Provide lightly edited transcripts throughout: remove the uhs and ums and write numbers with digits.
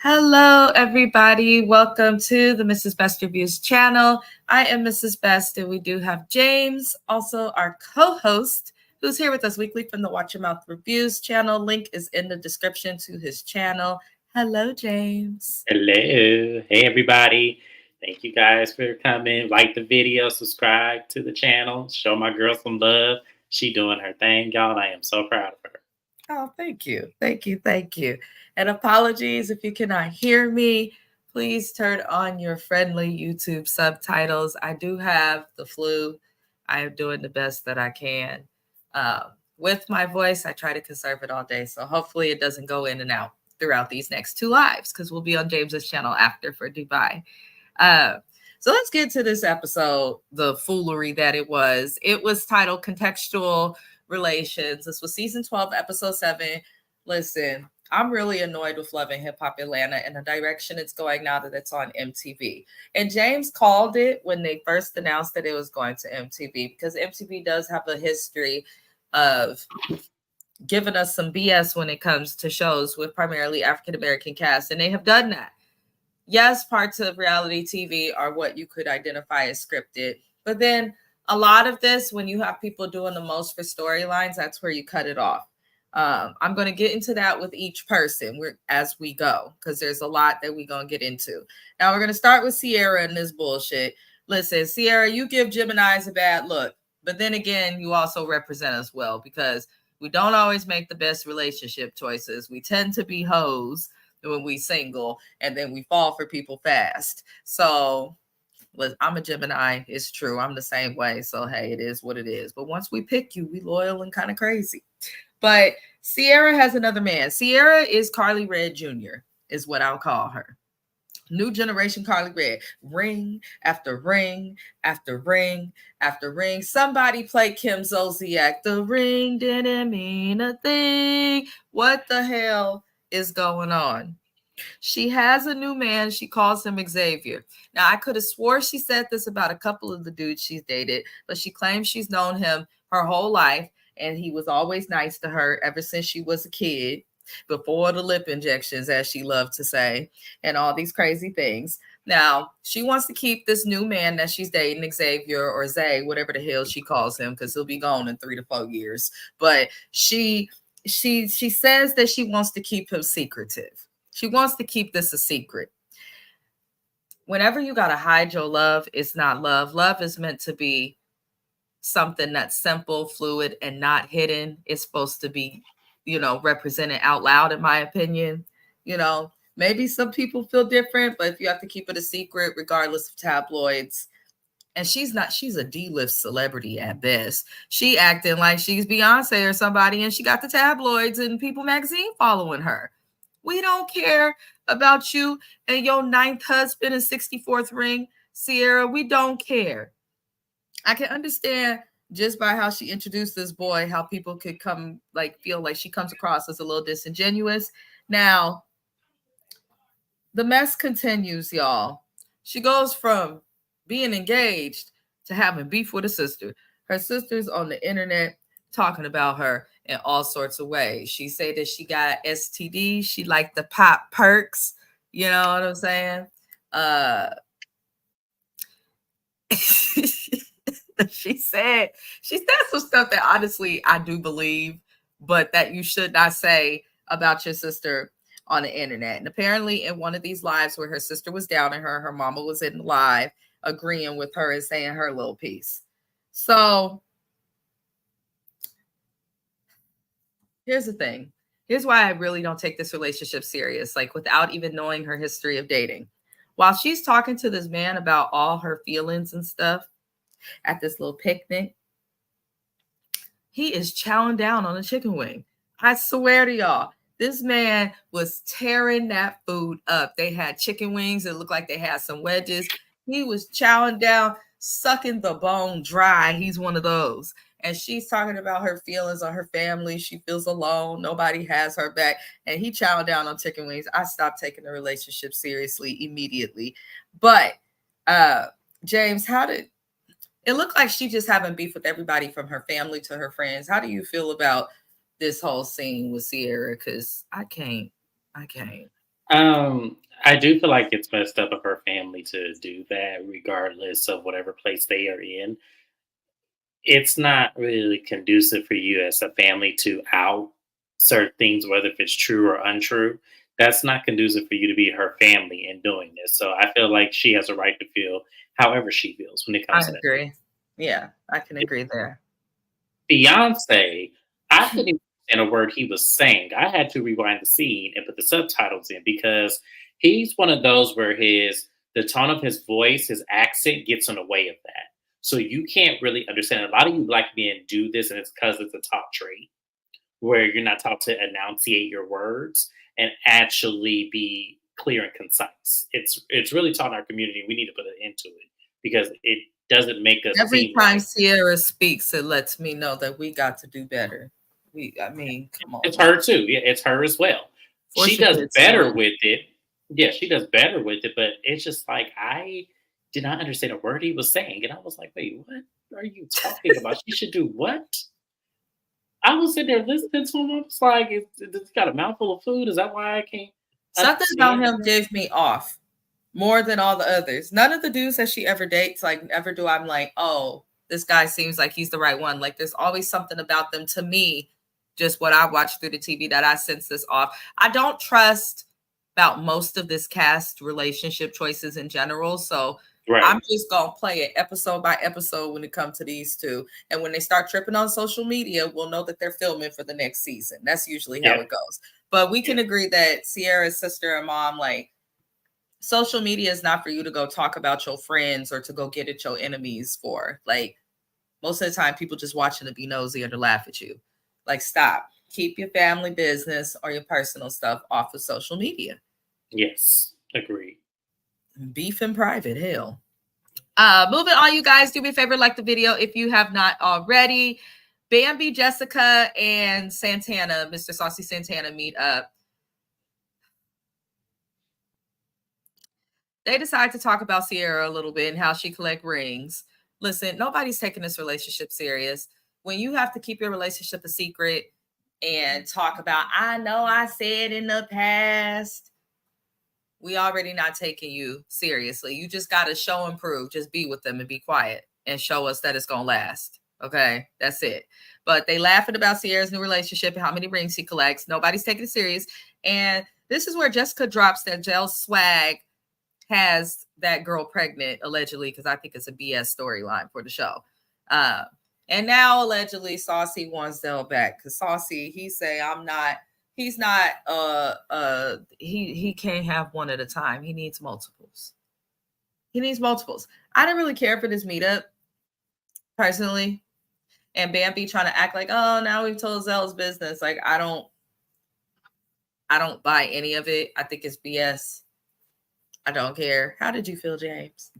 Hello, everybody. Welcome to the Mrs. Best Reviews channel. I am Mrs. Best, and we do have James, also our co-host, who's here with us weekly from the Watch Your Mouth Reviews channel. Link is in the description to his channel. Hello, James. Hello. Hey, everybody. Thank you guys for coming. Like the video, subscribe to the channel, show my girl some love. She doing her thing, y'all. I am so proud of her. Oh, thank you. Thank you. Thank you. And apologies if you cannot hear me. Please turn on your friendly YouTube subtitles. I do have the flu. I am doing the best that I can. With my voice, I try to conserve it all day. So hopefully it doesn't go in and out throughout these next two lives because we'll be on James's channel after for Dubai. So let's get to this episode, the foolery that it was. It was titled Contextual Relations. This was season 12, episode 7. Listen, I'm really annoyed with Love and Hip Hop Atlanta and the direction it's going now that it's on MTV. And James called it when they first announced that it was going to MTV because MTV does have a history of giving us some BS when it comes to shows with primarily African American cast, and they have done that. Yes, parts of reality TV are what you could identify as scripted, but then a lot of this, when you have people doing the most for storylines, that's where you cut it off. I'm going to get into that with each person as we go, because there's a lot that we're going to get into. Now, we're going to start with Sierra and this bullshit. Listen, Sierra, you give Gemini's a bad look, but then again, you also represent us well, because we don't always make the best relationship choices. We tend to be hoes when we single, and then we fall for people fast. So I'm a Gemini. It's true. I'm the same way. So, hey, it is what it is. But once we pick you, we loyal and kind of crazy. But Sierra has another man. Sierra is Carly Red Jr., is what I'll call her. New generation Carly Red. Ring after ring after ring after ring. Somebody play Kim Zolciak. The ring didn't mean a thing. What the hell is going on? She has a new man. She calls him Xavier. Now, I could have swore she said this about a couple of the dudes she's dated, but she claims she's known him her whole life, and he was always nice to her ever since she was a kid, before the lip injections, as she loved to say, and all these crazy things. Now, she wants to keep this new man that she's dating, Xavier or Zay, whatever the hell she calls him, because he'll be gone in 3 to 4 years. But she says that she wants to keep him secretive. She wants to keep this a secret. Whenever you got to hide your love, it's not love. Love is meant to be something that's simple, fluid, and not hidden. It's supposed to be, represented out loud, in my opinion. Maybe some people feel different, but if you have to keep it a secret, regardless of tabloids, and she's a D-list celebrity at best. She acting like she's Beyonce or somebody, and she got the tabloids and People magazine following her. We don't care about you and your 9th husband and 64th ring, Sierra. We don't care. I can understand just by how she introduced this boy, how people could feel like she comes across as a little disingenuous. Now, the mess continues, y'all. She goes from being engaged to having beef with her sister. Her sister's on the internet talking about her in all sorts of ways. She said that she got STD. She liked the pop perks. You know what I'm saying? She said some stuff that honestly I do believe, but that you should not say about your sister on the internet. And apparently in one of these lives where her sister was downing her mama was in live agreeing with her and saying her little piece. So here's the thing. Here's why I really don't take this relationship serious, like without even knowing her history of dating. While she's talking to this man about all her feelings and stuff at this little picnic, he is chowing down on a chicken wing. I swear to y'all, this man was tearing that food up. They had chicken wings. It looked like they had some wedges. He was chowing down, sucking the bone dry. He's one of those. And she's talking about her feelings on her family. She feels alone. Nobody has her back. And he chowing down on chicken wings. I stopped taking the relationship seriously immediately. But James, it looked like she just having beef with everybody from her family to her friends. How do you feel about this whole scene with Sierra? Because I can't. I do feel like it's messed up of her family to do that, regardless of whatever place they are in. It's not really conducive for you as a family to out certain things, whether if it's true or untrue. That's not conducive for you to be her family in doing this. So I feel like she has a right to feel however she feels when it I comes to that. agree. Yeah, I can agree there. Beyonce, I couldn't even understand a word he was saying. I had to rewind the scene and put the subtitles in because he's one of those where the tone of his voice, his accent gets in the way of that. So you can't really understand. A lot of you black men do this, and it's because it's a top trait where you're not taught to enunciate your words and actually be clear and concise. It's really taught in our community. We need to put an end to it because it doesn't make us Every seem time like Sierra speaks, it lets me know that we got to do better. I mean, come on it's now. her too. Yeah, it's her as well. Force She your does kids to better win. with it. Yeah, she does better with it, but it's just like I did not understand a word he was saying. And I was like, wait, what are you talking about? She should do what? I was sitting there listening to him. I was like, it's got a mouthful of food. Is that why I can't Something about understand him it? gave me off more than all the others. None of the dudes that she ever dates, like, ever do I'm like, oh, this guy seems like he's the right one. Like, there's always something about them to me, just what I watch through the TV, that I sense this off. I don't trust about most of this cast relationship choices in general. So Right. I'm just gonna play it episode by episode when it comes to these two. And when they start tripping on social media, we'll know that they're filming for the next season. That's usually how Yeah. it goes. But we Yeah. can agree that Sierra's sister and mom, like, social media is not for you to go talk about your friends or to go get at your enemies for. Like, most of the time, people just watching to be nosy or to laugh at you. Like, stop. Keep your family business or your personal stuff off of social media. Yes. Agreed. Beef in private, hell. Moving on, you guys, do me a favor, like the video if you have not already. Bambi, Jessica, and Santana, Mr. Saucy Santana, meet up. They decide to talk about Sierra a little bit and how she collect rings. Listen, nobody's taking this relationship serious. When you have to keep your relationship a secret and talk about, I know I said in the past, we already not taking you seriously. You just got to show and prove. Just be with them and be quiet and show us that it's going to last. Okay, that's it. But they laughing about Sierra's new relationship and how many rings he collects. Nobody's taking it serious. And this is where Jessica drops that gel swag has that girl pregnant, allegedly, because I think it's a BS storyline for the show. Uh, and now allegedly Saucy wants Zell back because Saucy, he say, he's not he can't have one at a time. He needs multiples. He needs multiples. I didn't really care for this meetup personally. And Bambi trying to act like, oh, now we've told Zell's business. Like, I don't buy any of it. I think it's BS. I don't care. How did you feel, James?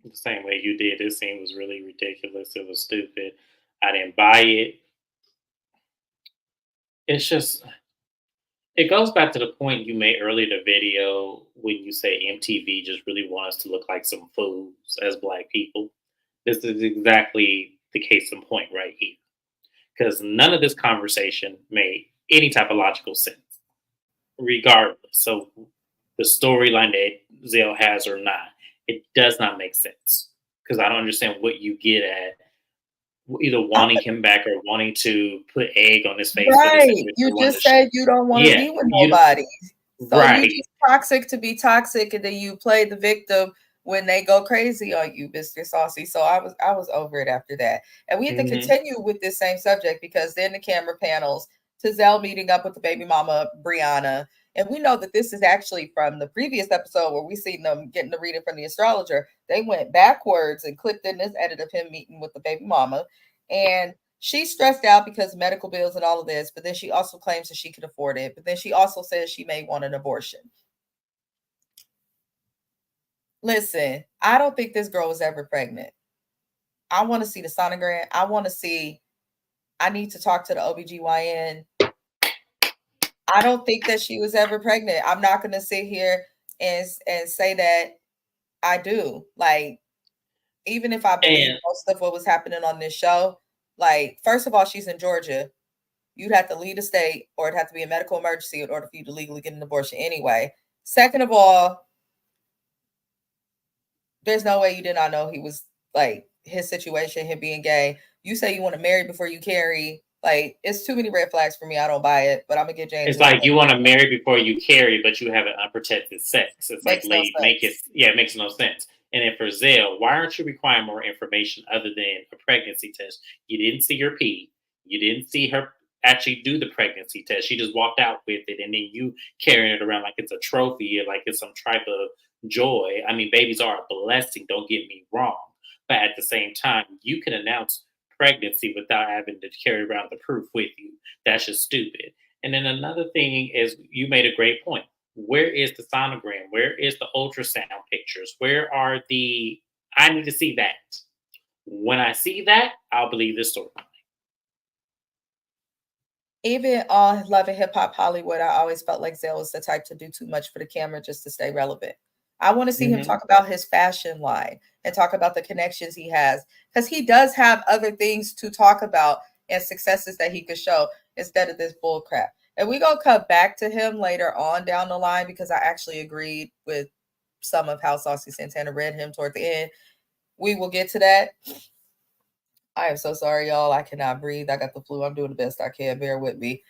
The same way you did. This scene was really ridiculous. It was stupid. I didn't buy it. It's just it goes back to the point you made earlier in the video when you say MTV just really want us to look like some fools as black people. This is exactly the case in point right here. Because none of this conversation made any type of logical sense, regardless. So the storyline that Zell has or not, it does not make sense. Because I don't understand what you get at either wanting him back or wanting to put egg on his face for this Right. You individual wanting to just show. said you don't want to Yeah, be with you nobody. So you right. just toxic to be toxic, and then you play the victim when they go crazy on you, Mr. Saucy. So I was over it after that. And we had to Hmm. continue with this same subject because then the camera panels to Zell meeting up with the baby mama, Brianna. And we know that this is actually from the previous episode where we seen them getting the reading from the astrologer. They went backwards and clipped in this edit of him meeting with the baby mama. And she's stressed out because of medical bills and all of this, but then she also claims that she can afford it. But then she also says she may want an abortion. Listen, I don't think this girl was ever pregnant. I want to see the sonogram. I need to talk to the OBGYN. I don't think that she was ever pregnant. I'm not going to sit here and say that I do. Like, even if I believe And most of what was happening on this show, like, first of all, she's in Georgia. You'd have to leave the state or it'd have to be a medical emergency in order for you to legally get an abortion anyway. Second of all, there's no way you did not know he was like his situation, him being gay. You say you want to marry before you carry. Like, it's too many red flags for me. I don't buy it, but I'm gonna get James It's his like point. you want to marry before you carry, but you have an unprotected sex. It's like, Makes no lady, make it, sense. yeah, it makes no sense. And then for Zell, why aren't you requiring more information other than a pregnancy test? You didn't see her pee. You didn't see her actually do the pregnancy test. She just walked out with it, and then you carrying it around like it's a trophy or like it's some type of joy. I mean, babies are a blessing, don't get me wrong. But at the same time, you can announce pregnancy without having to carry around the proof with you. That's just stupid. And then another thing is, you made a great point. Where is the sonogram? Where is the ultrasound pictures? Where are the? I need to see that. When I see that, I'll believe this story. Even on Love and Hip Hop Hollywood, I always felt like Zale was the type to do too much for the camera just to stay relevant. I want to see him Mm-hmm. talk about his fashion line and talk about the connections he has, because he does have other things to talk about and successes that he could show instead of this bull crap. And we're going to come back to him later on down the line, because I actually agreed with some of how Saucy Santana read him toward the end. We will get to that. I am so sorry, y'all. I cannot breathe. I got the flu. I'm doing the best I can. Bear with me.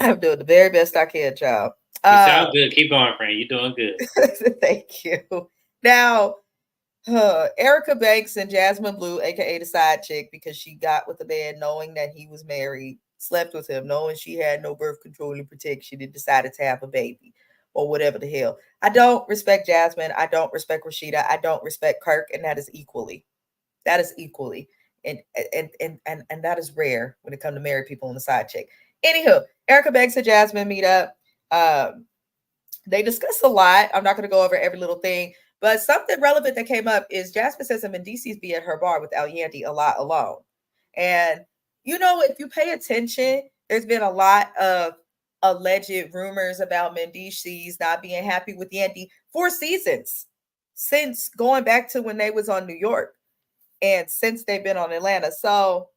I'm doing the very best I can, child. You sound good. Keep going, friend. You're doing good. Thank you. Now, Erica Banks and Jasmine Blue, aka the side chick, because she got with the man knowing that he was married, slept with him, knowing she had no birth control and protection, and decided to have a baby or whatever the hell. I don't respect Jasmine. I don't respect Rashida. I don't respect Kirk, and that is equally. That is equally. And that is rare when it comes to married people on the side chick. Anywho, Erica Banks and Jasmine meet up. Um, they discuss a lot. I'm not going to go over every little thing, but something relevant that came up is Jasmine says that Mendices be at her bar without Yandy a lot alone. And, if you pay attention, there's been a lot of alleged rumors about Mendices not being happy with Yandy for seasons, since going back to when they was on New York and since they've been on Atlanta. So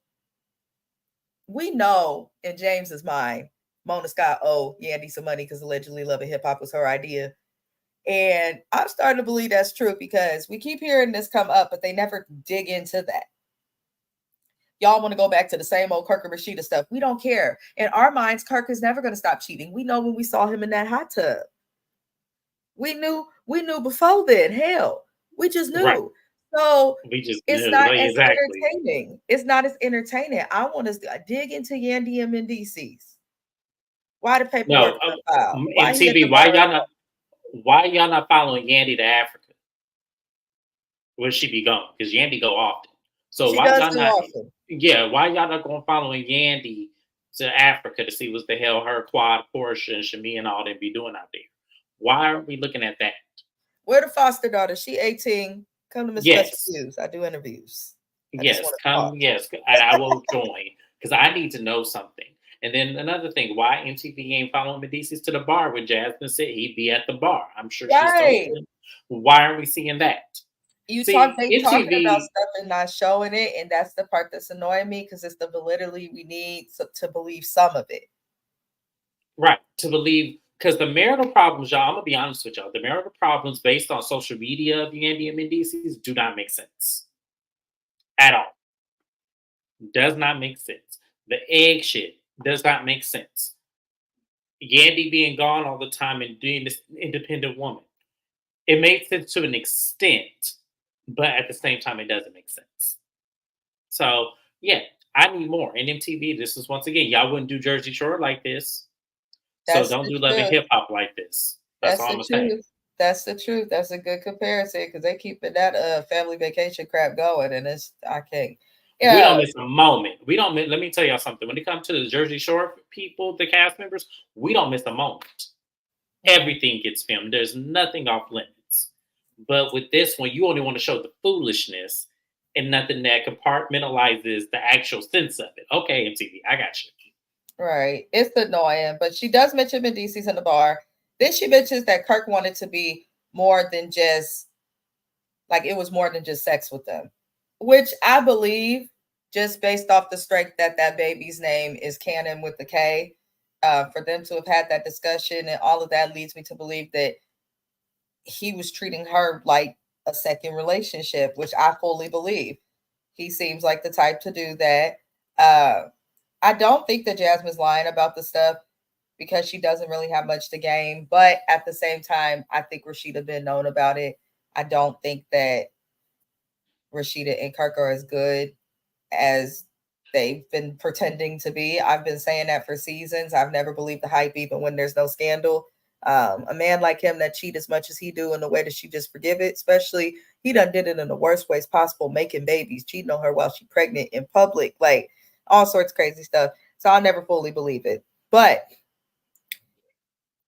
we know in James's mind, Mona Scott Yandy some money because allegedly Love and Hip Hop was her idea. And I'm starting to believe that's true, because we keep hearing this come up, but they never dig into that. Y'all want to go back to the same old Kirk and Rashida stuff. We don't care. In our minds, Kirk is never going to stop cheating. We know when we saw him in that hot tub. We knew before then. Hell, we just Right. knew. So We just it's knew. not Like, as exactly. entertaining. It's not as entertaining. I want to dig into Yandy and Mendices. Why the No, paperwork not filed? Why he at MTV. the bar? Why y'all not following Yandy to Africa? Where she be going? Because Yandy go often. So She why does y'all go not? often. Yeah, why y'all not going following Yandy to Africa to see what the hell her quad Porsche and Shami and all them be doing out there? Why aren't we looking at that? We're the foster daughter. She 18. Come to Miss Special Yes, Views. I do interviews. I just yes, want to come, talk. yes, and I will join because I need to know something. And then another thing, why MTV ain't following Medicis to the bar when Jasmine said he'd be at the bar? I'm sure she's told Right. him. Why aren't we seeing that? See, They talking about MTV, stuff and not showing it, and that's the part that's annoying me, because it's the validity we need to believe some of it. right, to believe, because the marital problems, y'all, I'm going to be honest with y'all, the marital problems based on social media of Yandy and Medicis do not make sense at all. Does not make sense. The egg shit does not make sense. Yandy being gone all the time and being this independent woman. It makes sense to an extent, but at the same time, it doesn't make sense. So, yeah, I need more. And MTV, this is once again, y'all wouldn't do Jersey Shore like this. So That's don't the do Love and truth. Hip Hop like this. That's That's all I'm the going to say. truth. That's the truth. That's a good comparison, because they keeping that family vacation crap going, and it's I can't. We Yeah, don't miss a moment. We don't miss, let me tell y'all something. When it comes to the Jersey Shore people, the cast members, we don't miss a moment. Everything gets filmed. There's nothing off limits. But with this one, you only want to show the foolishness and nothing that compartmentalizes the actual sense of it. Okay, MTV, I got you. right. It's annoying, but she does mention Medicis in the bar. Then she mentions that Kirk wanted to be more than just like it was more than just sex with them, which I believe, just based off the strength that that baby's name is Canon with the K. For them to have had that discussion and all of that leads me to believe that he was treating her like a second relationship, which I fully believe. He seems like the type to do that. I don't think that Jasmine's lying about the stuff because she doesn't really have much to gain. But at the same time, I think Rashida been known about it. I don't think that Rashida and Kirk are as good as they've been pretending to be. I've been saying that for seasons. I've never believed the hype, even when there's no scandal. A man like him that cheat as much as he do in the way that she just forgive it, especially he done did it in the worst ways possible, making babies, cheating on her while she pregnant in public, like all sorts of crazy stuff. So I'll never fully believe it. But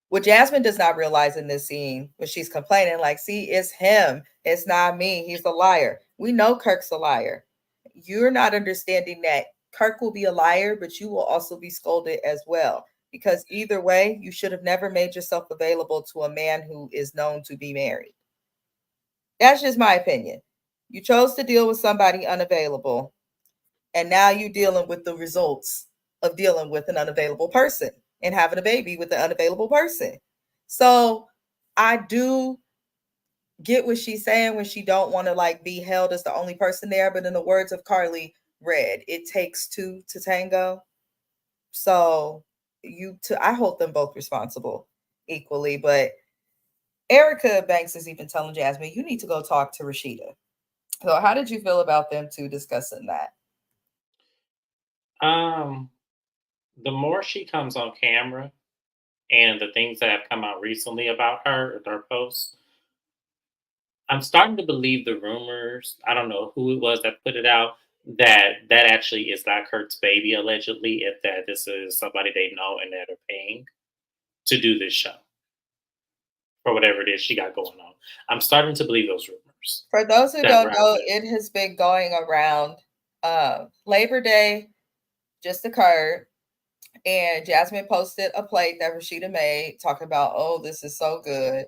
what Jasmine does not realize in this scene when she's complaining, like, see, it's him, it's not me, he's a liar. We know Kirk's a liar. You're not understanding that Kirk will be a liar, but you will also be scolded as well. Because either way, you should have never made yourself available to a man who is known to be married. That's just my opinion. You chose to deal with somebody unavailable, and now you're dealing with the results of dealing with an unavailable person and having a baby with an unavailable person. So I do get what she's saying when she don't want to like be held as the only person there. But in the words of Carly Red, it takes two to tango. So I hold them both responsible equally. But Erica Banks is even telling Jasmine, you need to go talk to Rashida. So how did you feel about them two discussing that? Um, the more she comes on camera and the things that have come out recently about her with her posts, I'm starting to believe the rumors. I don't know who it was that put it out, that actually is not Kurt's baby allegedly, if that this is somebody they know and that are paying to do this show for whatever it is she got going on. I'm starting to believe those rumors For those who that don't were out know, there. it has been going around. Labor Day just occurred, and Jasmine posted a plate that Rashida made, talking about, "Oh, this is so good,"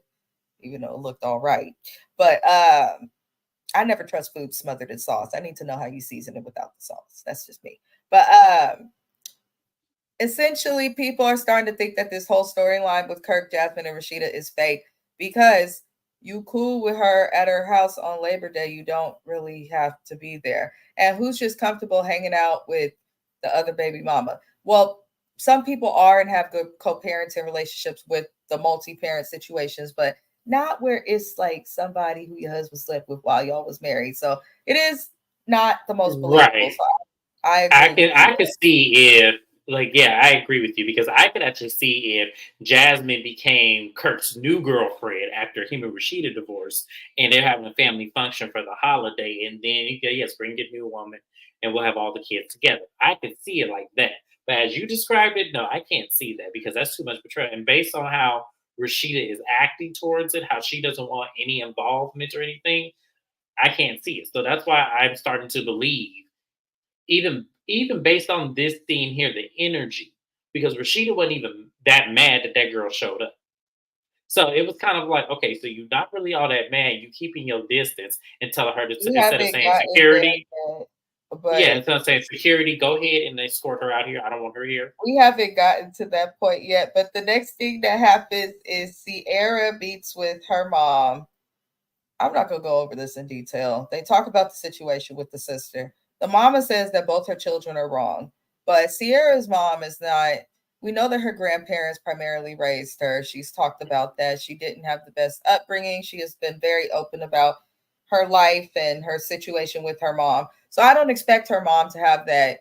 even though it looked all right. But I never trust food smothered in sauce. I need to know how you season it without the sauce. That's just me. But essentially people are starting to think that this whole storyline with Kirk, Jasmine, and Rashida is fake because you cool with her at her house on Labor Day. You don't really have to be there. And who's just comfortable hanging out with the other baby mama? Well, some people are and have good co-parenting relationships with the multi-parent situations, but not where it's like somebody who your husband slept with while y'all was married. So it is not the most believable. Right. So I agree with you. I could see if, like, yeah, I agree with you because I could actually see if Jasmine became Kirk's new girlfriend after him and Rashida divorced, and they're having a family function for the holiday, and then you go, yes, bring your new woman, and we'll have all the kids together. I could see it like that, but as you described it, no, I can't see that because that's too much betrayal. And based on how Rashida is acting towards it, how she doesn't want any involvement or anything, I can't see it. So that's why I'm starting to believe even based on this theme here, the energy, because Rashida wasn't even that mad that that girl showed up. So it was kind of like, okay, so you're not really all that mad. You keeping your distance and telling her to We instead of haven't saying gotten there security, yet, yeah, but instead of saying security, go ahead and escort her out here. I don't want her here. we haven't gotten to that point yet. But the next thing that happens is Sierra meets with her mom. I'm not going to go over this in detail. They talk about the situation with the sister. The mama says that both her children are wrong, but Sierra's mom is not. We know that her grandparents primarily raised her. She's talked about that. She didn't have the best upbringing. She has been very open about her life and her situation with her mom. So I don't expect her mom to have that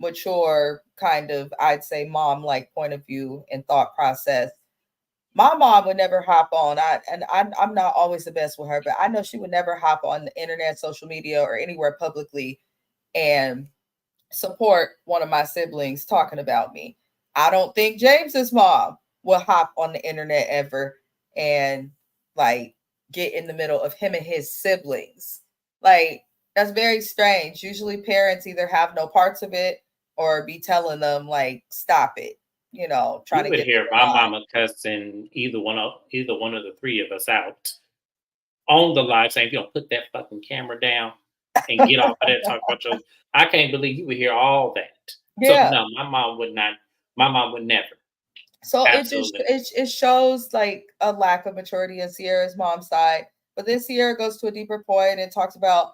mature kind of, I'd say, mom like point of view and thought process. My mom would never hop on. I'm not always the best with her, but I know she would never hop on the internet, social media, or anywhere publicly and support one of my siblings talking about me. I don't think James's mom will hop on the internet ever and like get in the middle of him and his siblings. Like that's very strange. Usually parents either have no parts of it or be telling them like stop it, trying You to would get hear them my in line. mama cussing either one of the three of us out on the live saying, if you don't put that fucking camera down and get off of that, talk about your. I can't believe you would hear all that. So Yeah. no, my mom would not. My mom would never. So it just Absolutely. it shows like a lack of maturity in Sierra's mom's side. But then Sierra goes to a deeper point and talks about,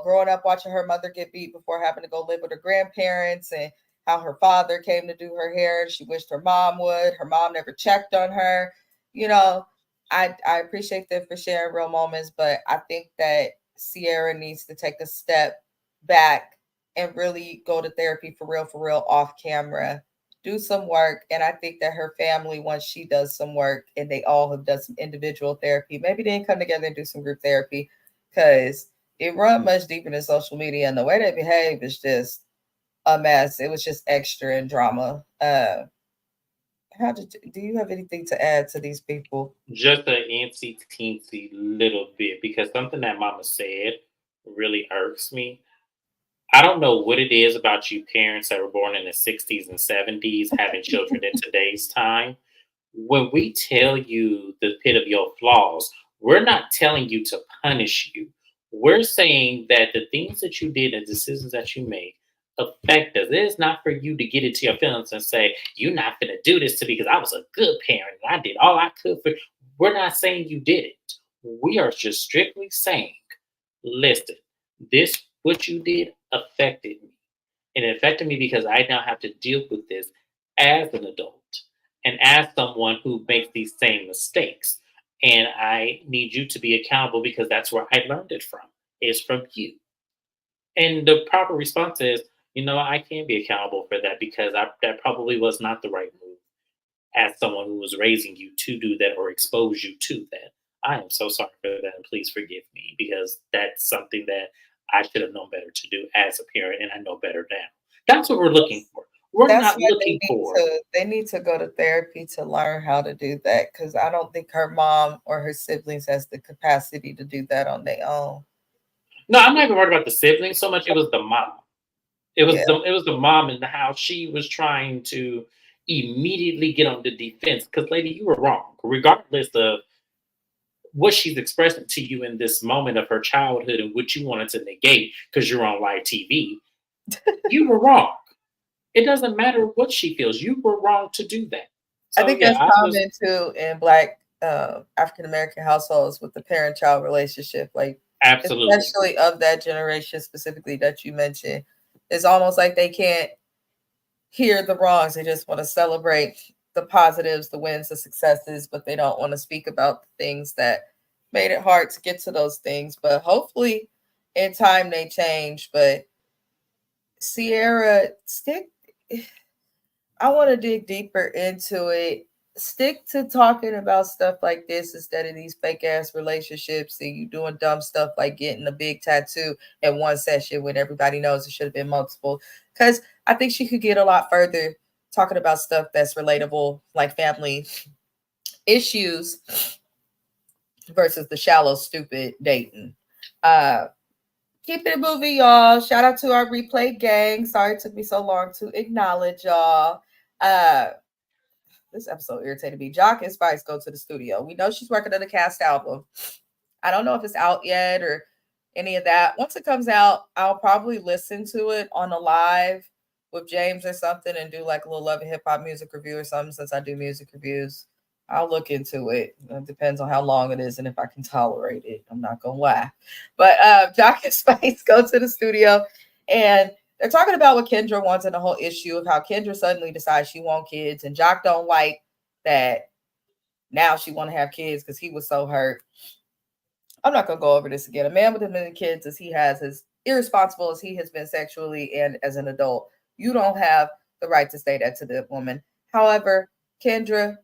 growing up watching her mother get beat before having to go live with her grandparents, and how her father came to do her hair and she wished her mom would. Her mom never checked on her. You know, I appreciate them for sharing real moments, but I think that Sierra needs to take a step back and really go to therapy for real off camera, do some work. And I think that her family, once she does some work and they all have done some individual therapy, maybe they can come together and do some group therapy, because it run much deeper than social media, and the way they behave is just a mess. It was just extra and drama. How did do you have anything to add to these people? Just a teensy teensy little bit, because something that Mama said really irks me. I don't know what it is about you parents that were born in the 60s and 70s having children in today's time. When we tell you the pit of your flaws, we're not telling you to punish you. We're saying that the things that you did and decisions that you make affect us. It is not for you to get into your feelings and say, you're not going to do this to me because I was a good parent and I did all I could for. We're not saying you did it. We are just strictly saying, listen, this, what you did affected me. And it affected me because I now have to deal with this as an adult and as someone who makes these same mistakes. And I need you to be accountable because that's where I learned it from. It's from you. And the proper response is, I can't be accountable for that because that probably was not the right move as someone who was raising you to do that or expose you to that. I am so sorry for that, and please forgive me because that's something that I should have known better to do as a parent, and I know better now. That's what we're looking That's for. We're that's not why looking for. they need to go to therapy to learn how to do that, because I don't think her mom or her siblings has the capacity to do that on their own. No, I'm not even worried about the siblings so much. It was the mom. Yeah. It was the mom and how she was trying to immediately get on the defense. Because, lady, you were wrong. Regardless of what she's expressing to you in this moment of her childhood and what you wanted to negate because you're on live TV, you were wrong. It doesn't matter what she feels. You were wrong to do that. I So think yeah, that's I was common too in Black African American households with the parent child relationship, like absolutely. especially of that generation specifically that you mentioned. It's almost like they can't hear the wrongs. They just want to celebrate the positives, the wins, the successes, but they don't want to speak about the things that made it hard to get to those things. But hopefully in time they change. But Sierra, stick I want to dig deeper into it. Stick to talking about stuff like this instead of these fake ass relationships and you doing dumb stuff like getting a big tattoo in one session when everybody knows it should have been multiple. Because I think she could get a lot further talking about stuff that's relatable, like family issues versus the shallow, stupid dating. Uh, Keep it moving, y'all. Shout out to our replay gang. Sorry it took me so long to acknowledge y'all. Uh, this episode irritated me. Jock and Spice go to the studio. We know she's working on the cast album. I don't know if it's out yet or any of that. Once it comes out, I'll probably listen to it on a live with James or something and do like a little love and hip hop music review or something, since I do music reviews. I'll look into it. It depends on how long it is and if I can tolerate it. I'm not gonna lie. But Jock and Spice go to the studio and they're talking about what Kendra wants and the whole issue of how Kendra suddenly decides she wants kids and Jock don't like that now she want to have kids because he was so hurt. I'm not gonna go over this again. A man with as many kids as he has, as irresponsible as he has been sexually and as an adult, you don't have the right to say that to the woman. However, Kendra,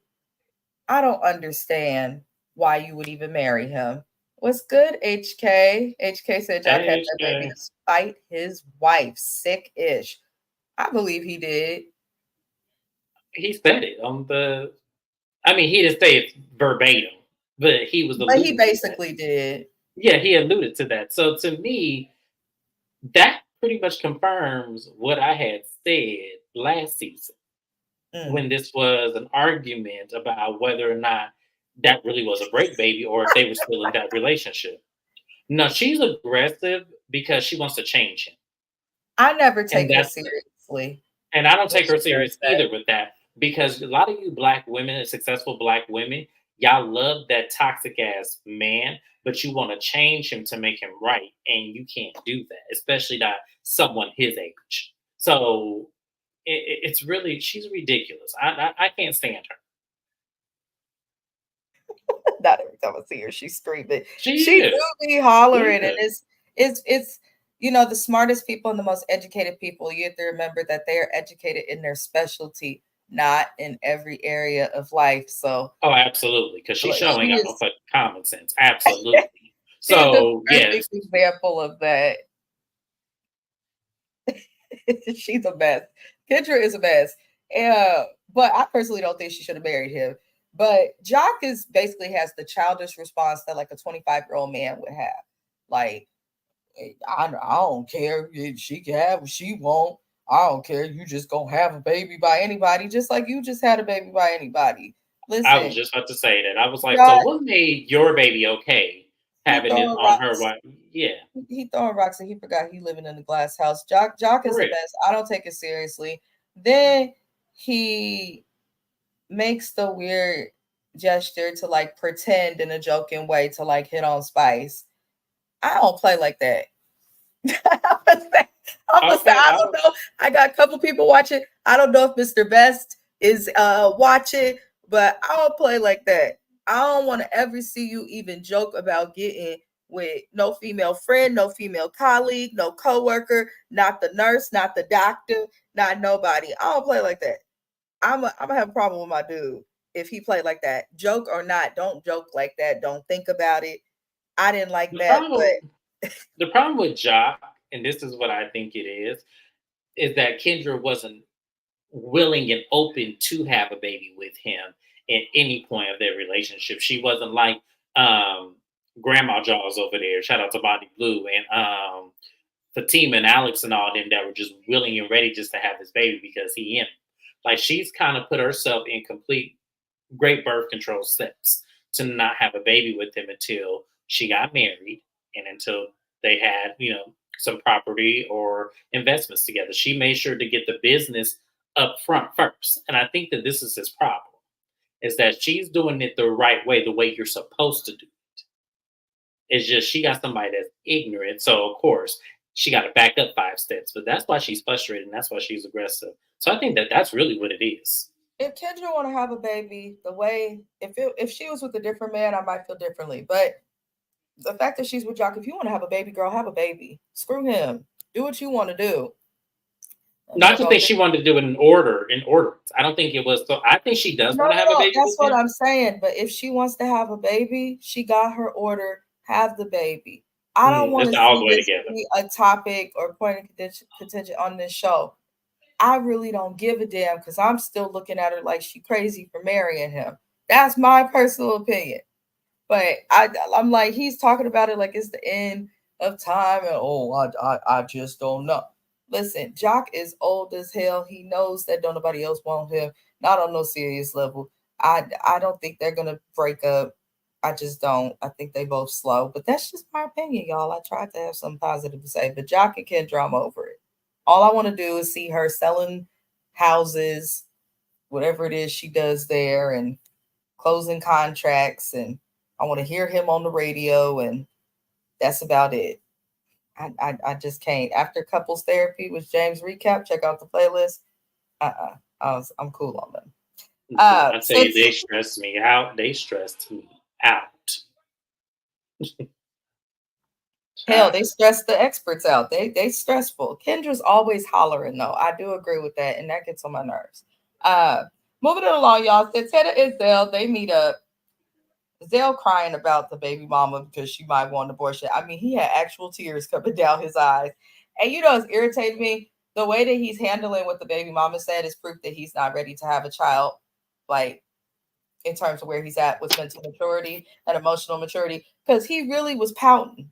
I don't understand why you would even marry him. What's good, HK? HK said Jock had Hey, that baby to spite his wife. Sick ish. I believe he did. he said it on the. I mean, he didn't say it verbatim, but he was But he alluding to that. basically did. Yeah, he alluded to that. So to me, that pretty much confirms what I had said last season Mm. when this was an argument about whether or not that really was a break baby or if they were still in that relationship. No, she's aggressive because she wants to change him. I never And take her that's seriously. and I don't What take her she does serious say. either with that. because a lot of you black women, successful black women, y'all love that toxic ass man, but you want to change him to make him right, and you can't do that, especially not someone his age. So it's really she's ridiculous. I can't stand her. Not every time I see her, she's screaming. She She is. do be She hollering, and is. it's the smartest people and the most educated people. You have to remember that they are educated in their specialty, not in every area of life. So Oh, absolutely. Because she like, sure she ain't got no is fucking common sense. Absolutely. she is a So perfect yes, example of that. She's a mess. Kendra is a mess. But I personally don't think she should have married him. But Jock is basically has the childish response that like a 25-year-old man would have. Like, I don't care. She can have what she want. I don't care. You just gonna have a baby by anybody, just like you just had a baby by anybody. I was Listen, just about to say that. I was like, so Jock, what made your baby okay he having it throwing on her? rocks. Wife? Yeah, He throwing rocks and he forgot he living in a glass house. Jock for is the real. best. I don't take it seriously. Then he makes the weird gesture to like pretend in a joking way to like hit on Spice. I don't play like that. I'm gonna say, Okay, I don't know. I got a couple people watching. I don't know if Mr. Best is watching, but I don't play like that. I don't want to ever see you even joke about getting with no female friend, no female colleague, no coworker, not the nurse, not the doctor, not nobody. I don't play like that. I'm gonna have a problem with my dude if he played like that. Joke or not, don't joke like that. Don't think about it. I didn't like the that, but problem the problem with Jock, and this is what I think it is that Kendra wasn't willing and open to have a baby with him at any point of their relationship. She wasn't like um, Grandma Jaws over there. Shout out to Bonnie Blue and Fatima and Alex and all them that were just willing and ready just to have this baby because he in. Like she's kind of put herself in complete great birth control steps to not have a baby with him until she got married and until they had, some property or investments together. She made sure to get the business up front first. And I think that this is his problem is that she's doing it the right way, the way you're supposed to do it. It's just she got somebody that's ignorant. So, of course, she got to back up 5 steps. But that's why she's frustrated and that's why she's aggressive. So I think that that's really what it is. if Kendra want to have a baby, the way if she was with a different man, I might feel differently. But the fact that she's with Jock, if you want to have a baby, girl, have a baby. Screw him. Do what you want to do. No, I You just know, think she wanted to do it in order. In order, I don't think it was. So I think she does no, want to have a no, no. baby That's with what him. I'm saying. But if she wants to have a baby, she got her order. Have the baby. I don't want That's to all see the way this together. be a topic or point of contention on this show. I really don't give a damn because I'm still looking at her like she crazy for marrying him. That's my personal opinion. But I'm like, he's talking about it like it's the end of time, and I just don't know. Listen, Jock is old as hell. He knows that don't nobody else want him. Not on no serious level. I don't think they're gonna break up. I just don't. I think they both slow. But that's just my opinion, y'all. I tried to have something positive to say, but Jock and Kendra, I'm over it. All I want to do is see her selling houses, whatever it is she does there, and closing contracts, and I want to hear him on the radio, and that's about it. I just can't. After couples therapy with James Recap, check out the playlist. I'm cool on them. I tell you, Since they stressed me out. They stressed me out. hell, Child. they stress the experts out. They stressful. Kendra's always hollering though. I do agree with that, and that gets on my nerves. Uh, moving it along, y'all. Santana and Zell, they meet up. Zell crying about the baby mama because she might want an abortion. I mean, he had actual tears coming down his eyes. And it's irritated me. The way that he's handling what the baby mama said is proof that he's not ready to have a child, like in terms of where he's at with mental maturity and emotional maturity. Because he really was pouting.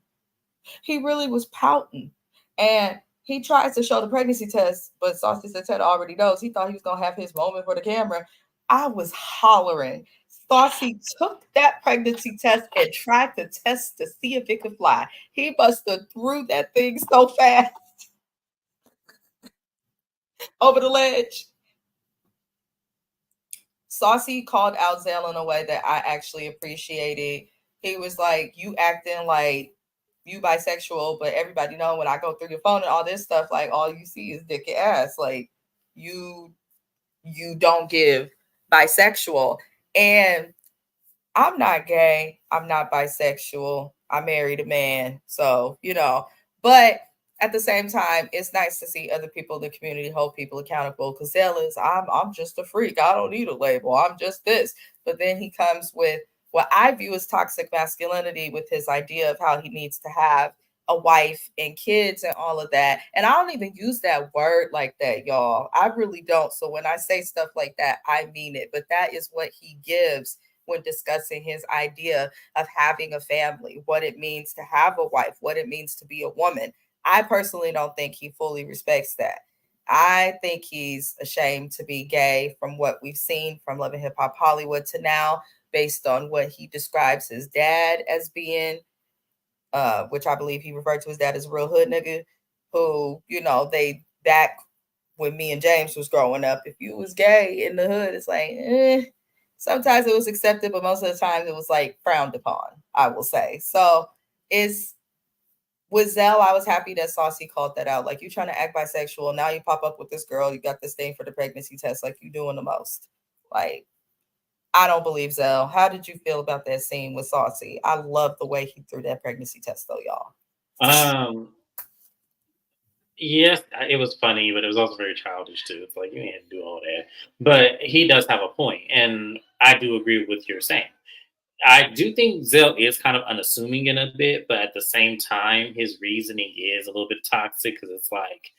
He really was pouting. And he tries to show the pregnancy test, but Saucy Ted already knows. He thought he was gonna have his moment for the camera. I was hollering. Saucy took that pregnancy test and tried to test to see if it could fly. He must have threw that thing so fast over the ledge. Saucy called out Zell in a way that I actually appreciated. He was like, "You acting like you bisexual, but everybody know when I go through your phone and all this stuff, like all you see is dick and ass. Like you you don't give bisexual." And I'm not gay. I'm not bisexual. I married a man. So, but at the same time, it's nice to see other people in the community hold people accountable because Zell is, I'm just a freak. I don't need a label. I'm just this. But then he comes with what I view as toxic masculinity with his idea of how he needs to have a wife and kids and all of that. And I don't even use that word like that, y'all. I really don't. So when I say stuff like that, I mean it. But that is what he gives when discussing his idea of having a family, what it means to have a wife, what it means to be a woman. I personally don't think he fully respects that. I think he's ashamed to be gay from what we've seen from Love and Hip Hop Hollywood to now, based on what he describes his dad as being, which I believe he referred to his dad as a real hood nigga, who, they back when me and James was growing up, if you was gay in the hood, it's like, sometimes it was accepted, but most of the time it was like frowned upon, I will say. So is with Zell, I was happy that Saucy called that out. Like, you trying to act bisexual. Now you pop up with this girl, you got this thing for the pregnancy test, like you doing the most. Like, I don't believe Zell. How did you feel about that scene with Saucy? I love the way he threw that pregnancy test though, y'all. Um, yes, it was funny, but it was also very childish too. It's like you can't do all that. But he does have a point, and I do agree with what you're saying. I do think Zell is kind of unassuming in a bit, but at the same time, his reasoning is a little bit toxic because it's like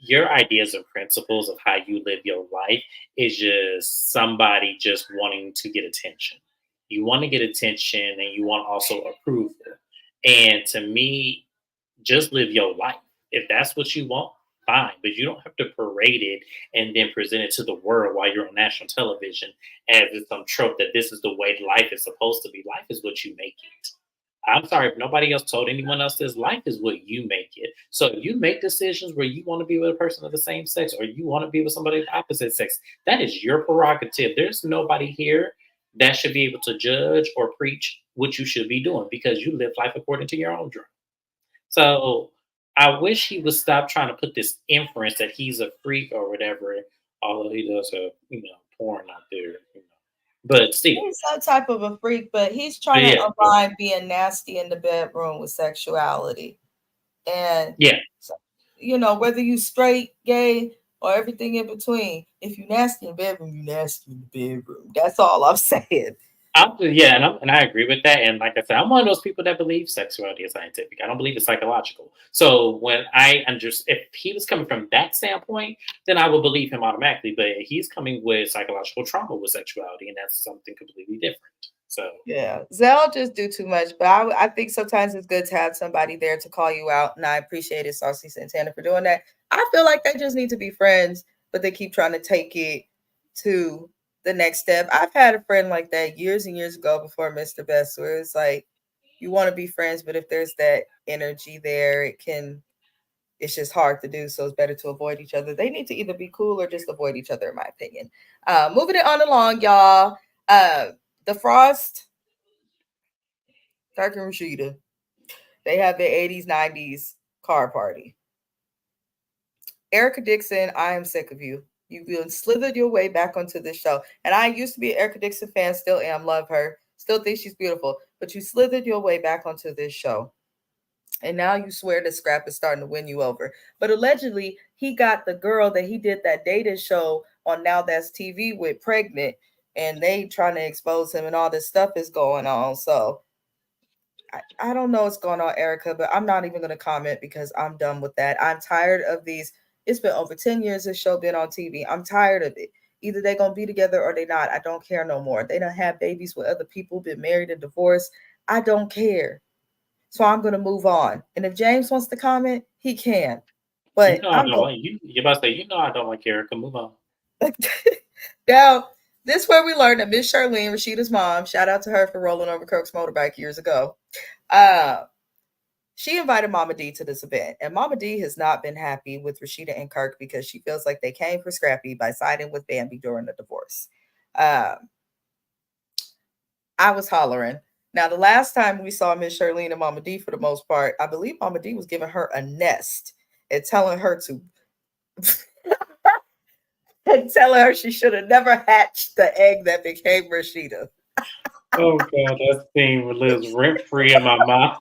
your ideas and principles of how you live your life is just somebody just wanting to get attention. You want to get attention and you want also approval. And to me, just live your life. If that's what you want, fine. But you don't have to parade it and then present it to the world while you're on national television as it's some trope that this is the way life is supposed to be. Life is what you make it. I'm sorry if nobody else told anyone else this. Life is what you make it. So if you make decisions where you want to be with a person of the same sex or you want to be with somebody of the opposite sex, that is your prerogative. There's nobody here that should be able to judge or preach what you should be doing because you live life according to your own dream. So I wish he would stop trying to put this inference that he's a freak or whatever, although he does have, porn out there, But still, He's some type of a freak, but he's but trying to yeah, align being nasty in the bedroom with sexuality. And yeah. so, whether you straight, gay, or everything in between, if you nasty in the bedroom, you nasty in the bedroom. That's all I'm saying. Yeah, and I agree with that. And like I said, I'm one of those people that believe sexuality is scientific. I don't believe it's psychological. So when I understand, if he was coming from that standpoint, then I would believe him automatically. But he's coming with psychological trauma with sexuality, and that's something completely different. So Yeah, Zell just do too much, but I think sometimes it's good to have somebody there to call you out, and I appreciated Saucy Santana for doing that. I feel like they just need to be friends, but they keep trying to take it to the next step. I've had a friend like that years and years ago before Mr. Best, where it's like you want to be friends, but if there's that energy there, it's just hard to do. So it's better to avoid each other. They need to either be cool or just avoid each other, in my opinion. Moving it on along, y'all. The Frost, Kirk and Rashida, they have their 80s, 90s car party. Erica Dixon, I am sick of you. You've slithered your way back onto this show. And I used to be an Erica Dixon fan, still am, love her, still think she's beautiful. But you slithered your way back onto this show. And now you swear that Scrap is starting to win you over. But allegedly, he got the girl that he did that dating show on Now That's TV with pregnant. And they trying to expose him and all this stuff is going on. So I don't know what's going on, Erica, but I'm not even going to comment because I'm done with that. I'm tired of these. It's been over 10 years this show been on TV. I'm tired of it. Either they're going to be together or they not. I don't care no more. They don't have babies with other people, been married and divorced. I don't care. So I'm going to move on. And if James wants to comment, he can. you But know I I'm don't going like you. You're about to say I don't like Erica. Move on. to. Now, this is where we learned that Miss Charlene, Rashida's mom, shout out to her for rolling over Kirk's motorbike years ago. Uh, She invited Mama D to this event, and Mama D has not been happy with Rashida and Kirk because she feels like they came for Scrappy by siding with Bambi during the divorce. Uh, I was hollering. Now, the last time we saw Miss Charlene and Mama D, for the most part, I believe Mama D was giving her a nest and telling her to, and telling her she should have never hatched the egg that became Rashida. Oh god, that scene lives rent free in my mind.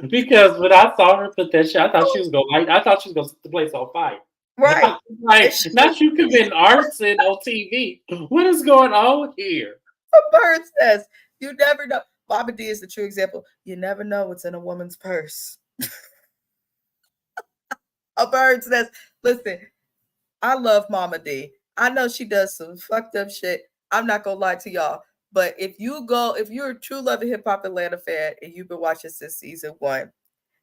Because when I saw her put that shit, I thought she was gonna I thought she was gonna set the place on fire. Right. And Like, she was not you committing arson on TV. What is going on here? a bird's nest. You never know. Mama D is the true example. You never know what's in a woman's purse. A bird's nest. Listen, I love Mama D. I know she does some fucked up shit. I'm not gonna lie to y'all. But if you're a true love of hip hop Atlanta fan and you've been watching since season one,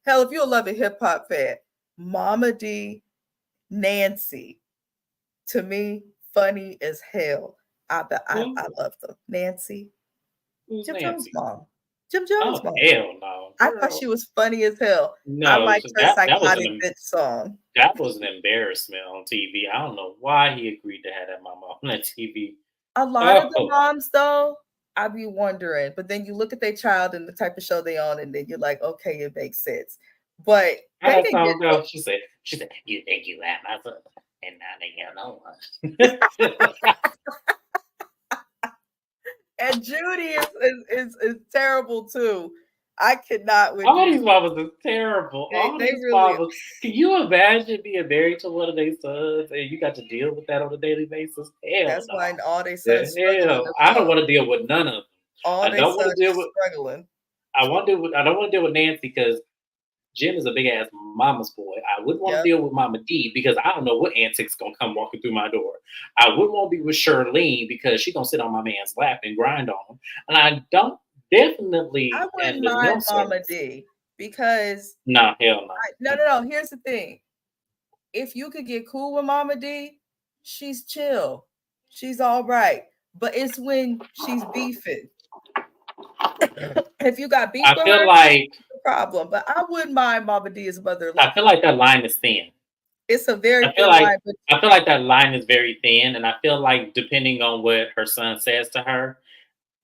hell, if you're a love of hip hop fan, Mama D, Nancy, to me, funny as hell. Who, I love them. Nancy, who's Jim Jones' Nancy? mom. Jim Jones' Oh mom. hell no, I thought she girl. was funny as hell. I No, liked so her that was psychotic bitch song. that was an embarrassment on TV. I don't know why he agreed to have that mama on that TV. A lot of the Oh, moms, though, I be wondering, but then you look at their child and the type of show they on, and then you're like, okay, it makes sense. But how they that didn't get song no. go? She said, you think you have my son, and now they got no one. And Judy is terrible too. I cannot with All these Judy. mamas is terrible. All They these really. mamas. Can you imagine being married to one of their sons and you got to deal with that on a daily basis? Hell That's no. why all they sons The struggling hell. as I don't well. want to deal with none of them. All I they don't want sons to deal with. struggling. I don't want to deal with Nancy because Jim is a big ass mama's boy. I wouldn't want to Yep. deal with Mama D because I don't know what antics gonna come walking through my door. I wouldn't want to be with Charlene because she gonna sit on my man's lap and grind on him. And I don't I definitely wouldn't under no mind Mama circumstances. D because Nah, hell no. no. Here's the thing: if you could get cool with Mama D, she's chill, she's all right. But it's when she's beefing. If you got beef I with feel her, like no problem. But I wouldn't mind Mama D's mother. I feel like that line is thin. It's a very I feel thin like line, but I feel like that line is very thin, and I feel like depending on what her son says to her,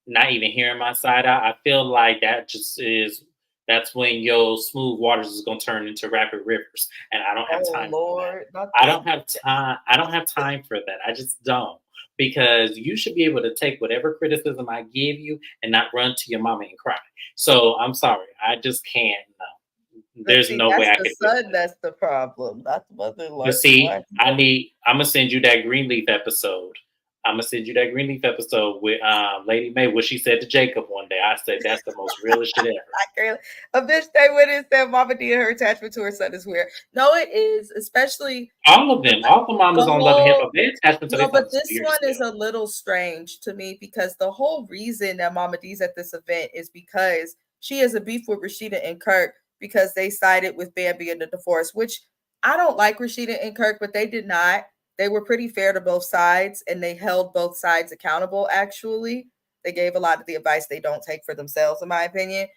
not even hearing my side out, I feel like that just is that's when your smooth waters is gonna turn into rapid rivers, and I don't have oh time for that. Lord, not this. I don't have time for that. I just don't. Because you should be able to take whatever criticism I give you and not run to your mama and cry. So I'm sorry, I just can't. No, But there's see, no way that's I the could do son. that. That's the problem, not the mother. But Like, see, why? You know, I'm gonna send you that Greenleaf episode. I'm gonna send you that Greenleaf episode with Lady May, what she said to Jacob one day. I said that's the most realest shit ever. I can't. A bitch they went and said Mama D and her attachment to her son is weird. No, it is, especially All of them, all the the mamas on Love and Hip whole. Hop, their attachment to No, their but sons is this weird as one is hell. a little strange to me because the whole reason that Mama D's at this event is because she has a beef with Rashida and Kirk because they sided with Bambi in the divorce, which I don't like Rashida and Kirk, but they did not. They were pretty fair to both sides and they held both sides accountable, actually. They gave a lot of the advice they don't take for themselves, in my opinion.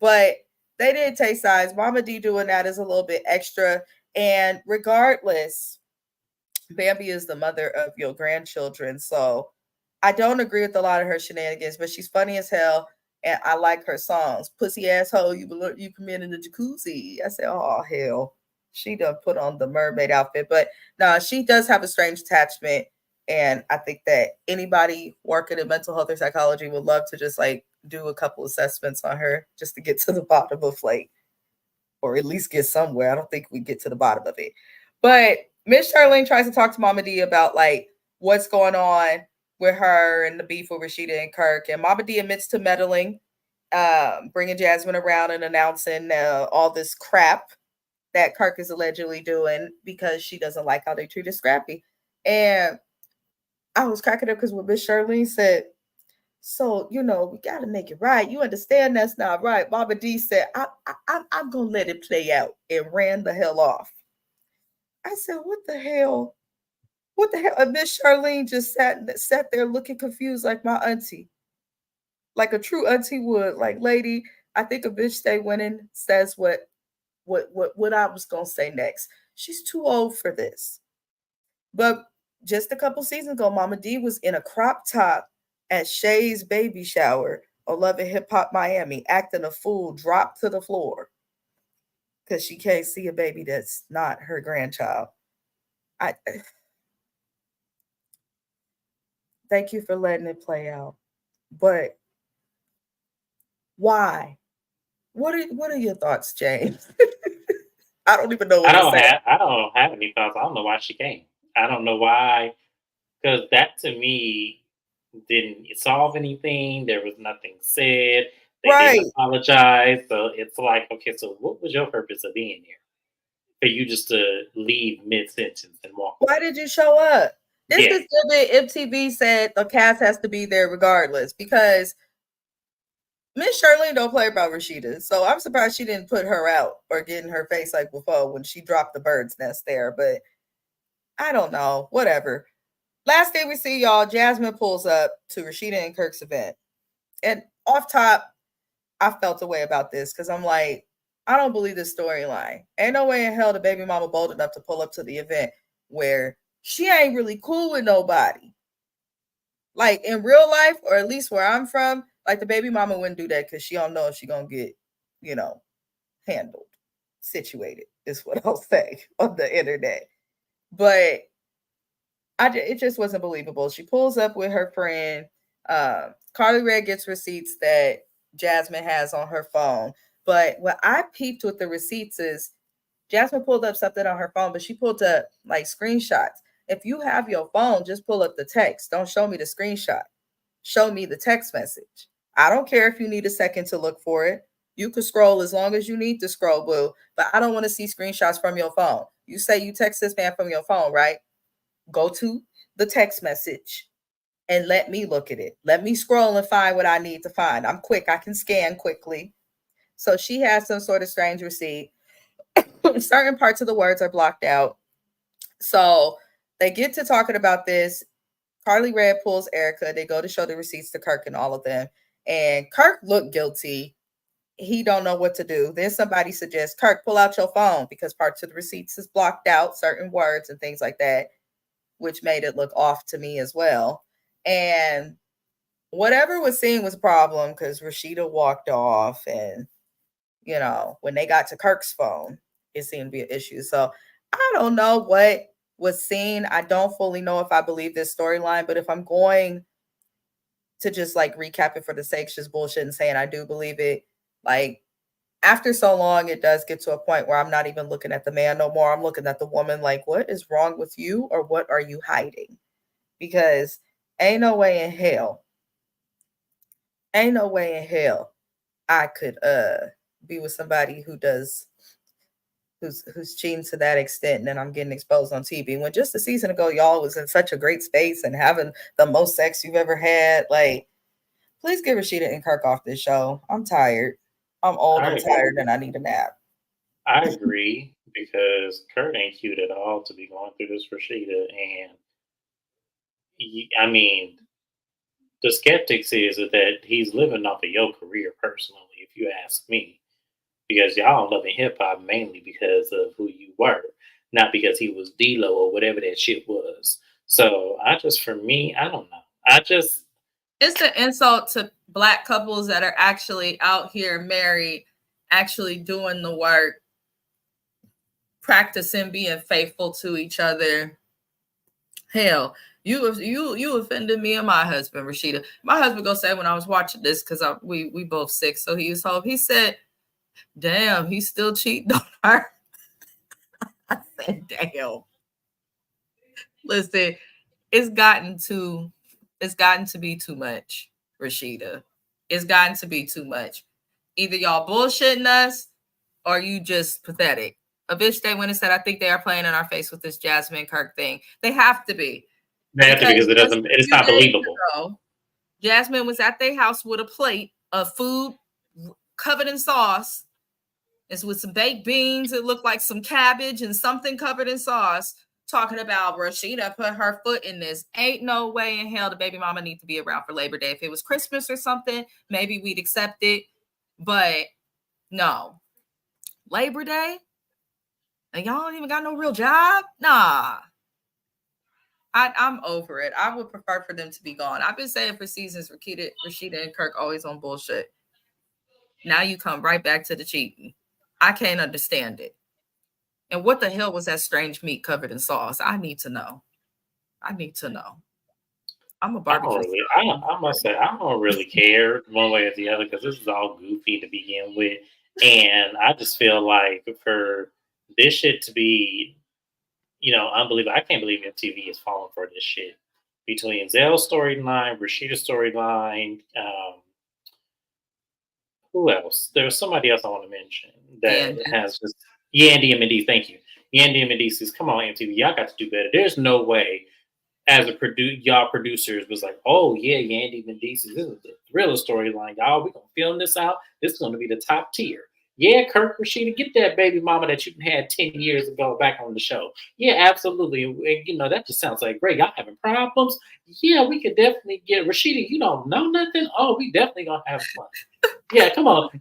But they did take sides. Mama D doing that is a little bit extra. And regardless, Bambi is the mother of your grandchildren. So I don't agree with a lot of her shenanigans, but she's funny as hell. And I like her songs. Pussy asshole, you come in the jacuzzi. I said, oh hell. She done put on the mermaid outfit. But no, she does have a strange attachment. And I think that anybody working in mental health or psychology would love to just like do a couple assessments on her just to get to the bottom of like, or at least get somewhere. I don't think we get to the bottom of it. But Miss Charlene tries to talk to Mama D about like what's going on with her and the beef with Rashida and Kirk. And Mama D admits to meddling, bringing Jasmine around and announcing all this crap that Kirk is allegedly doing because she doesn't like how they treated Scrappy. And I was cracking up because when Miss Charlene said, so, we got to make it right. You understand that's not right. Mama D said, I'm going to let it play out and ran the hell off. I said, what the hell? What the hell? And Miss Charlene just sat there looking confused like my auntie, like a true auntie would. Like, lady, I think a bitch stay winning says what I was going to say next. She's too old for this. But just a couple seasons ago, Mama D was in a crop top at Shay's baby shower on Love and Hip Hop Miami, acting a fool, dropped to the floor because she can't see a baby that's not her grandchild. I thank you for letting it play out, but why? What are your thoughts, James? I don't even know what to say. I don't have any thoughts. I don't know why she came. I don't know why, because that to me didn't solve anything. There was nothing said. They didn't Right. apologize. So it's like, okay, so what was your purpose of being here? For you just to leave mid sentence and walk Why away. did you show up? This Yeah. is the MTV said the cast has to be there regardless because Miss Shirley don't play about Rashida, so I'm surprised she didn't put her out or get in her face like before when she dropped the bird's nest there. But I don't know, whatever. Last thing we see, y'all, Jasmine pulls up to Rashida and Kirk's event, and off top, I felt a way about this because I'm like, I don't believe this storyline. Ain't no way in hell the baby mama bold enough to pull up to the event where she ain't really cool with nobody. Like in real life, or at least where I'm from, like the baby mama wouldn't do that because she don't know if she gonna get, you know, handled, situated. Is what I'll say on the internet. But it just wasn't believable. She pulls up with her friend. Carly Red gets receipts that Jasmine has on her phone. But what I peeped with the receipts is Jasmine pulled up something on her phone, but she pulled up like screenshots. If you have your phone, just pull up the text. Don't show me the screenshot. Show me the text message. I don't care if you need a second to look for it. You can scroll as long as you need to scroll, boo. But I don't want to see screenshots from your phone. You say you text this man from your phone, right? Go to the text message and let me look at it. Let me scroll and find what I need to find. I'm quick. I can scan quickly. So she has some sort of strange receipt. Certain parts of the words are blocked out. So they get to talking about this. Carly Red pulls Erica. They go to show the receipts to Kirk and all of them. And Kirk looked guilty. He don't know what to do. Then somebody suggests, Kirk, pull out your phone because parts of the receipts is blocked out, certain words and things like that, which made it look off to me as well. And whatever was seen was a problem because Rashida walked off. And, when they got to Kirk's phone, it seemed to be an issue. So I don't know what was seen. I don't fully know if I believe this storyline, but if I'm going to just like recap it for the sake, just bullshit and saying I do believe it, like after so long, it does get to a point where I'm not even looking at the man no more. I'm looking at the woman like, what is wrong with you or what are you hiding? Because ain't no way in hell, ain't no way in hell I could be with somebody who's cheating to that extent and then I'm getting exposed on TV. When just a season ago y'all was in such a great space and having the most sex you've ever had. Like, please get Rashida and Kirk off this show. I'm tired. I'm old, I'm I agree. tired, and I need a nap. I agree because Kurt ain't cute at all to be going through this Rashida. And I mean, the skeptics is that he's living off of your career personally, if you ask me. Because y'all loving hip hop mainly because of who you were, not because he was D-Lo or whatever that shit was. So for me, I don't know. It's an insult to Black couples that are actually out here married, actually doing the work, practicing being faithful to each other. Hell, you offended me and my husband, Rashida. My husband gonna say when I was watching this because we both sick, so he was home. He said, "Damn, he's still cheating on her." I said, "Damn." Listen, it's gotten to be too much, Rashida. It's gotten to be too much. Either y'all bullshitting us or you just pathetic. A bitch they went and said, I think they are playing in our face with this Jasmine Kirk thing. They have to be. They have to Because because just a it's few not days believable. ago, Jasmine was at their house with a plate of food covered in sauce. It's with some baked beans. It looked like some cabbage and something covered in sauce. Talking about Rashida put her foot in this. Ain't no way in hell the baby mama need to be around for Labor Day. If it was Christmas or something, maybe we'd accept it. But no. Labor Day? And y'all don't even got no real job? Nah. I'm over it. I would prefer for them to be gone. I've been saying for seasons, Rashida and Kirk always on bullshit. Now you come right back to the cheating. I can't understand it. And what the hell was that strange meat covered in sauce? I need to know. I need to know. I'm a I don't barbecue really. sauce. I must say I don't really care one way or the other because this is all goofy to begin with, and I just feel like for this shit to be, unbelievable. I can't believe MTV is falling for this shit. Between Zell's storyline, Rashida's storyline, who else? There was somebody else I want to mention that Yandy. has just Yandy and Mendes. Thank you, Yandy and Mendes says, "Come on, MTV, y'all got to do better." There's no way as y'all producers was like, "Oh yeah, Yandy Mendes, this is the thriller storyline, y'all. We're gonna film this out. This is gonna be the top tier." Yeah, Kirk Rashida, get that baby mama that you had 10 years ago back on the show. Yeah, absolutely. And, that just sounds like great. Y'all having problems? Yeah, we could definitely get Rashida. You don't know nothing? Oh, we definitely gonna have fun. Yeah, come on.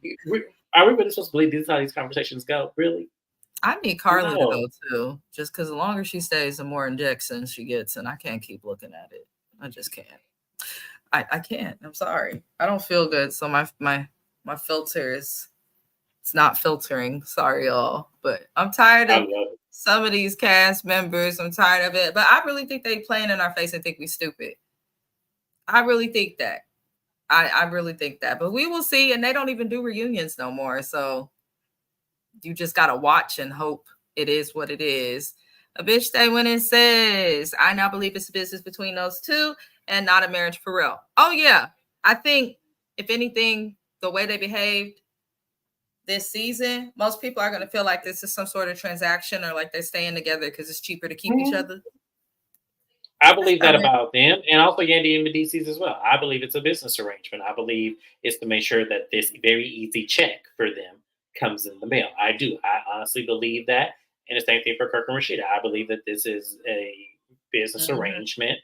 Are we really supposed to believe this is how these conversations go? Really? I need Carly to No. go too, just because the longer she stays, the more injections she gets, and I can't keep looking at it. I just can't. I can't. I'm sorry. I don't feel good, so my filter is it's not filtering. Sorry, y'all, but I'm tired I of love it. some of these cast members. I'm tired of it, but I really think they playing in our face and think we stupid. I really think that. I really think that, but we will see. And they don't even do reunions no more, so you just gotta watch and hope it is what it is. A bitch they went and says, I now believe it's a business between those two and not a marriage for real. Oh yeah. I think if anything, the way they behaved this season, most people are gonna feel like this is some sort of transaction or like they're staying together because it's cheaper to keep each Mhm. other. I That's believe not that it. about them, and also Yandy and Medicis as well. I believe it's a business arrangement. I believe it's to make sure that this very easy check for them comes in the mail. I do. I honestly believe that, and the same thing for Kirk and Rashida. I believe that this is a business Mhm. arrangement.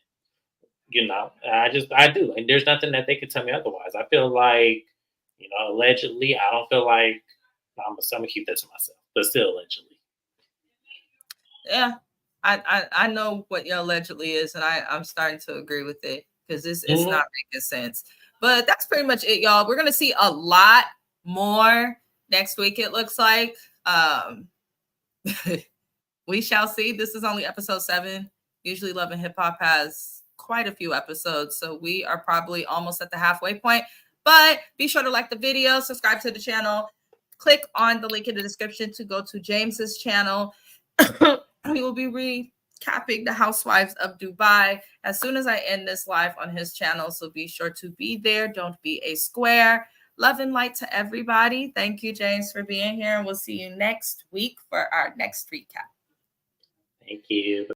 I do, and there's nothing that they could tell me otherwise. I feel like, allegedly. I don't feel like I'm gonna keep that to myself, but still allegedly. Yeah, I know what your allegedly is, and I'm starting to agree with it because it's Mhm. not making sense. But that's pretty much it, y'all. We're gonna see a lot more next week. It looks like we shall see. This is only episode 7. Usually, Love and Hip Hop has quite a few episodes, so we are probably almost at the halfway point. But be sure to like the video, subscribe to the channel, click on the link in the description to go to James's channel. We will be recapping the Housewives of Dubai as soon as I end this live on his channel. So be sure to be there. Don't be a square. Love and light to everybody. Thank you, James, for being here. And we'll see you next week for our next recap. Thank you.